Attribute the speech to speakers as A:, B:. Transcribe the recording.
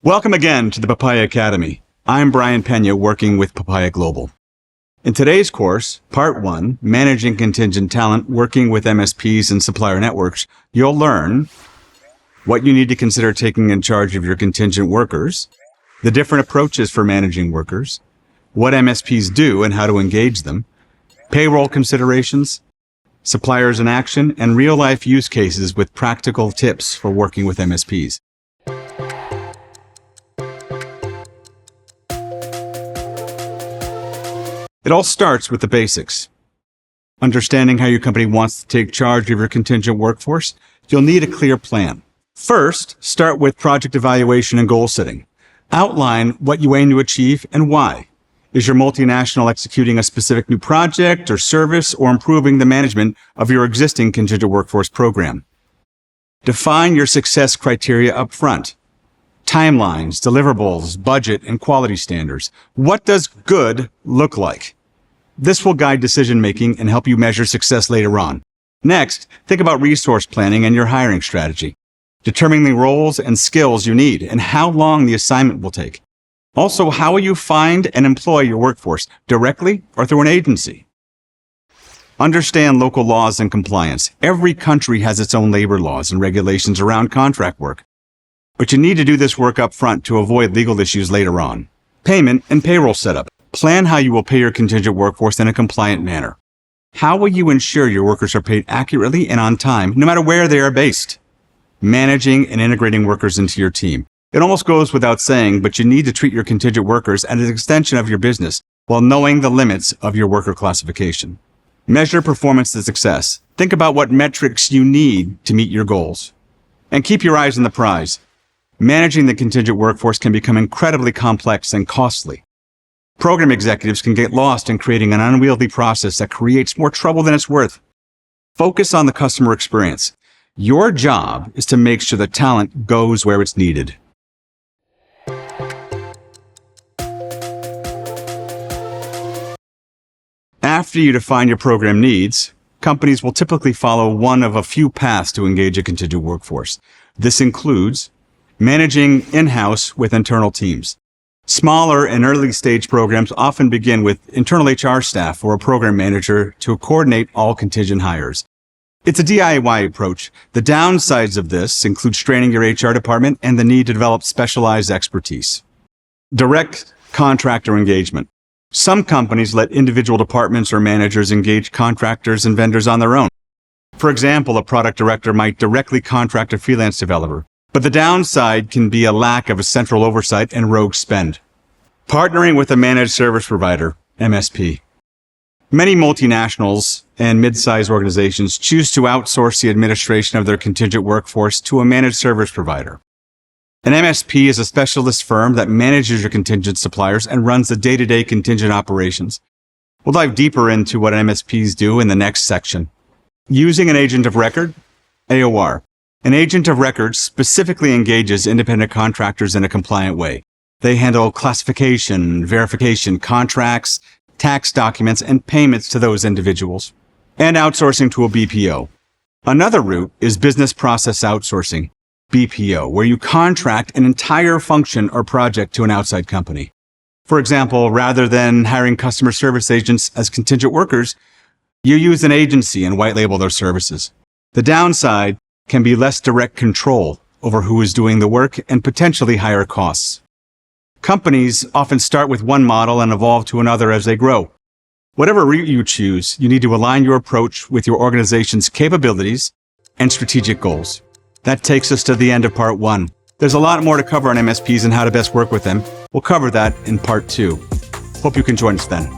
A: Welcome again to the Papaya Academy. I'm Brian Pena, working with Papaya Global. In today's course, Part 1, Managing Contingent Talent, Working with MSPs and Supplier Networks, you'll learn what you need to consider taking in charge of your contingent workers, the different approaches for managing workers, what MSPs do and how to engage them, payroll considerations, suppliers in action, and real-life use cases with practical tips for working with MSPs. It all starts with the basics. Understanding how your company wants to take charge of your contingent workforce, you'll need a clear plan. First, start with project evaluation and goal setting. Outline what you aim to achieve and why. Is your multinational executing a specific new project or service or improving the management of your existing contingent workforce program? Define your success criteria up front. Timelines, deliverables, budget, and quality standards. What does good look like? This will guide decision-making and help you measure success later on. Next, think about resource planning and your hiring strategy. Determining the roles and skills you need and how long the assignment will take. Also, how will you find and employ your workforce, directly or through an agency? Understand local laws and compliance. Every country has its own labor laws and regulations around contract work. But you need to do this work up front to avoid legal issues later on. Payment and payroll setup. Plan how you will pay your contingent workforce in a compliant manner. How will you ensure your workers are paid accurately and on time, no matter where they are based? Managing and integrating workers into your team. It almost goes without saying, but you need to treat your contingent workers as an extension of your business while knowing the limits of your worker classification. Measure performance to success. Think about what metrics you need to meet your goals. And keep your eyes on the prize. Managing the contingent workforce can become incredibly complex and costly. Program executives can get lost in creating an unwieldy process that creates more trouble than it's worth. Focus on the customer experience. Your job is to make sure the talent goes where it's needed. After you define your program needs, companies will typically follow one of a few paths to engage a contingent workforce. This includes managing in-house with internal teams. Smaller and early-stage programs often begin with internal HR staff or a program manager to coordinate all contingent hires. It's a DIY approach. The downsides of this include straining your HR department and the need to develop specialized expertise. Direct contractor engagement. Some companies let individual departments or managers engage contractors and vendors on their own. For example, a product director might directly contract a freelance developer. But the downside can be a lack of a central oversight and rogue spend. Partnering with a managed service provider, MSP. Many multinationals and mid-sized organizations choose to outsource the administration of their contingent workforce to a managed service provider. An MSP is a specialist firm that manages your contingent suppliers and runs the day-to-day contingent operations. We'll dive deeper into what MSPs do in the next section. Using an agent of record, AOR. An agent of record specifically engages independent contractors in a compliant way. They handle classification, verification, contracts, tax documents, and payments to those individuals. And outsourcing to a BPO. Another route is business process outsourcing, BPO, where you contract an entire function or project to an outside company. For example, rather than hiring customer service agents as contingent workers, you use an agency and white label their services. The downside can be less direct control over who is doing the work and potentially higher costs. Companies often start with one model and evolve to another as they grow. Whatever route you choose, you need to align your approach with your organization's capabilities and strategic goals. That takes us to the end of Part 1. There's a lot more to cover on MSPs and how to best work with them. We'll cover that in Part 2. Hope you can join us then.